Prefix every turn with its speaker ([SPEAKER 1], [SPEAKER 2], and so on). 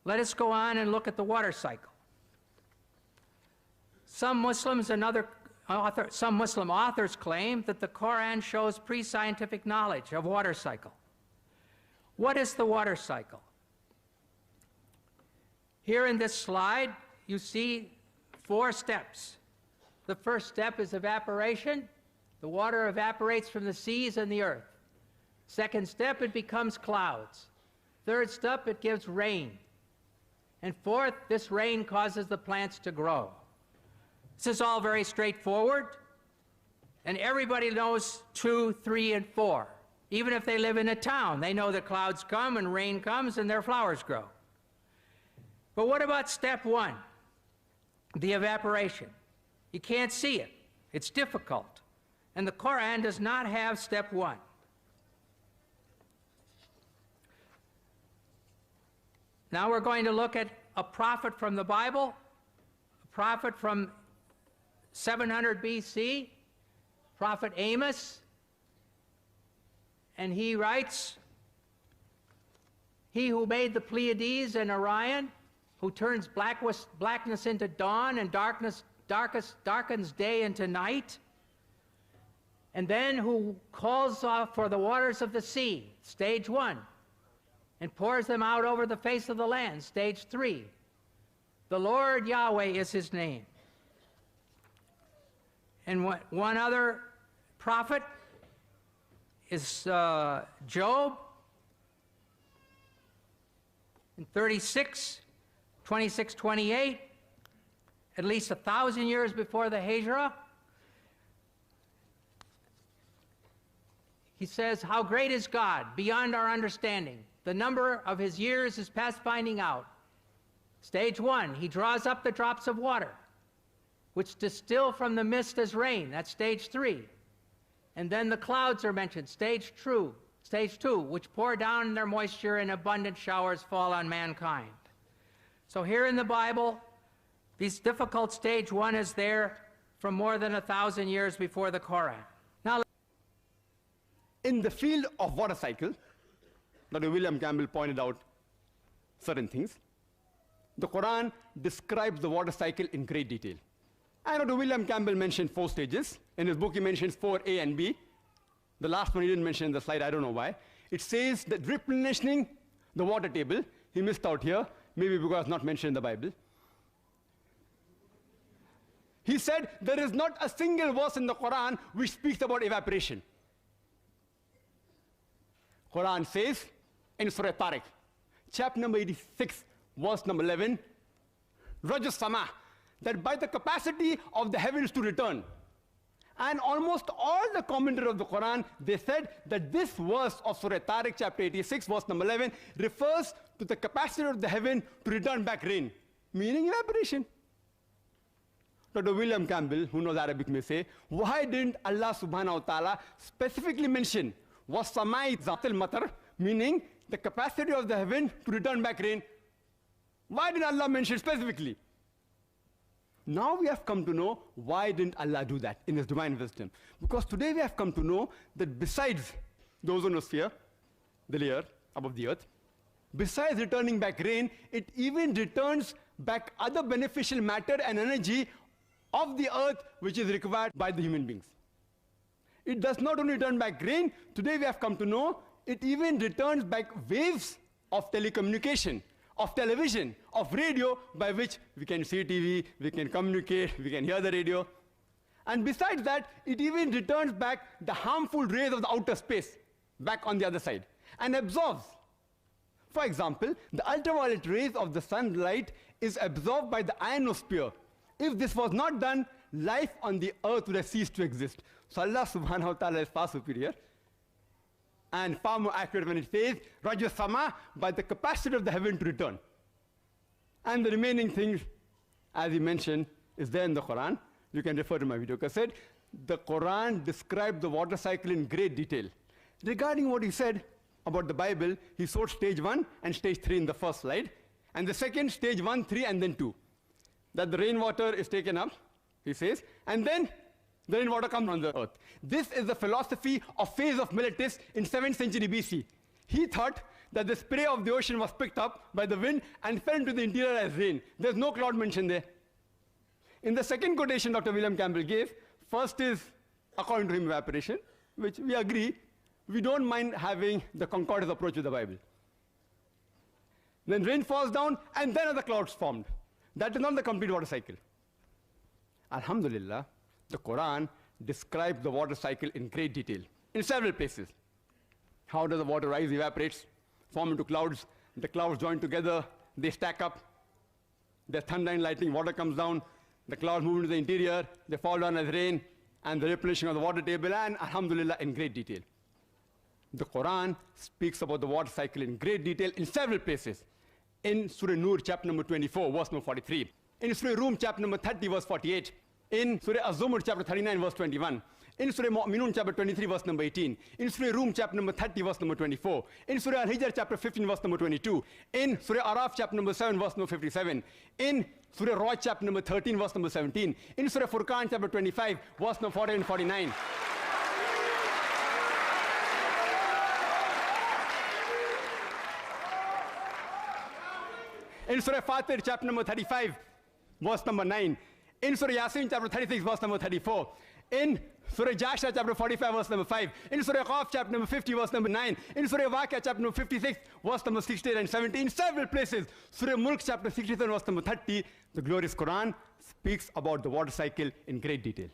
[SPEAKER 1] Let us go on and look at the water cycle. Some Muslim authors claim that the Quran shows pre-scientific knowledge of water cycle. What is the water cycle? Here in this slide, you see 4 steps. The first step is evaporation. The water evaporates from the seas and the earth. Second step, it becomes clouds. Third step, it gives rain. And fourth, this rain causes the plants to grow. This is all very straightforward, and everybody knows 2, 3, and 4. Even if they live in a town, they know that clouds come and rain comes and their flowers grow. But what about step 1, the evaporation? You can't see it. It's difficult. And the Quran does not have step 1. Now we're going to look at a prophet from the Bible, a prophet from 700 BC, Prophet Amos, and he writes, "He who made the Pleiades and Orion, who turns blackness into dawn and darkens day into night, and then who calls for the waters of the sea," stage 1, "and pours them out over the face of the land," stage 3. The Lord Yahweh is his name. And one other prophet is Job, in 36, 26, 28, at least 1,000 years before the Hijrah. He says, "How great is God, beyond our understanding. The number of his years is past finding out." Stage 1, he draws up the drops of water, which distill from the mist as rain. That's stage 3. And then the clouds are mentioned, stage 2, which pour down their moisture and abundant showers fall on mankind. So here in the Bible, this difficult stage 1 is there from more than 1,000 years before the Quran. Now,
[SPEAKER 2] in the field of water cycle, Dr. William Campbell pointed out certain things. The Quran describes the water cycle in great detail. And Dr. William Campbell mentioned 4 stages. In his book, he mentions 4A and B. The last one he didn't mention in the slide, I don't know why. It says that replenishing the water table, he missed out here, maybe because it's not mentioned in the Bible. He said there is not a single verse in the Quran which speaks about evaporation. Quran says in Surah Tariq, chapter number 86, verse number 11, Rajus Sama, that by the capacity of the heavens to return. And almost all the commentators of the Quran, they said that this verse of Surah Tariq, chapter 86, verse number 11, refers to the capacity of the heaven to return back rain, meaning evaporation. Dr. William Campbell, who knows Arabic, may say, why didn't Allah subhanahu wa ta'ala specifically mention وَالسَّمَاءِ ذَاتِ الْمَطَرِ, meaning the capacity of the heaven to return back rain? Why did Allah mention specifically? Now we have come to know why didn't Allah do that in his divine wisdom. Because today we have come to know that besides the ozonosphere, the layer above the earth, besides returning back rain, it even returns back other beneficial matter and energy of the earth which is required by the human beings. It does not only return back rain, today we have come to know it even returns back waves of telecommunication, of television, of radio, by which we can see TV, we can communicate, we can hear the radio. And besides that, it even returns back the harmful rays of the outer space, back on the other side, and absorbs. For example, the ultraviolet rays of the sunlight is absorbed by the ionosphere. If this was not done, life on the earth would have ceased to exist. So Allah subhanahu wa ta'ala is far superior and far more accurate when it says, Rajya Sama, by the capacity of the heaven to return. And the remaining things, as he mentioned, is there in the Quran. You can refer to my video cassette. The Quran described the water cycle in great detail. Regarding what he said about the Bible, he showed stage 1 and stage 3 in the first slide, and the second, stage 1, 3, and then 2. That the rainwater is taken up, he says, and then the rainwater comes on the earth. This is the philosophy of phase of Miletus in 7th century BC. He thought that the spray of the ocean was picked up by the wind and fell into the interior as rain. There's no cloud mentioned there. In the second quotation Dr. William Campbell gave, first is, according to him, evaporation, which we agree, we don't mind having the concordance approach with the Bible. Then rain falls down, and then other clouds formed. That is not the complete water cycle. Alhamdulillah, the Quran describes the water cycle in great detail, in several places. How does the water rise, evaporates, form into clouds, the clouds join together, they stack up, there's thunder and lightning, water comes down, the clouds move into the interior, they fall down as rain, and the replenishing of the water table, and alhamdulillah, in great detail. The Quran speaks about the water cycle in great detail in several places. In Surah Nur, chapter number 24, verse number 43. In Surah Rum, chapter number 30, verse 48. In Surah Az-Zumar, chapter 39, verse 21. In Surah Mu'minun, chapter 23, verse number 18. In Surah Rum, chapter number 30, verse number 24. In Surah Al-Hijr, chapter 15, verse number 22. In Surah Araf, chapter number 7, verse number 57. In Surah Ra'd, chapter number 13, verse number 17. In Surah Furqan, chapter 25, verse number 40 and 49. In Surah Fatir, chapter number 35, verse number 9. In Surah Yasin, chapter 36, verse number 34. In Surah Jasha, chapter 45, verse number 5. In Surah Qaf, chapter number 50, verse number 9. In Surah Waqia, chapter number 56, verse number 68 and 70. In several places, Surah Mulk, chapter 67, verse number 30, the glorious Quran speaks about the water cycle in great detail.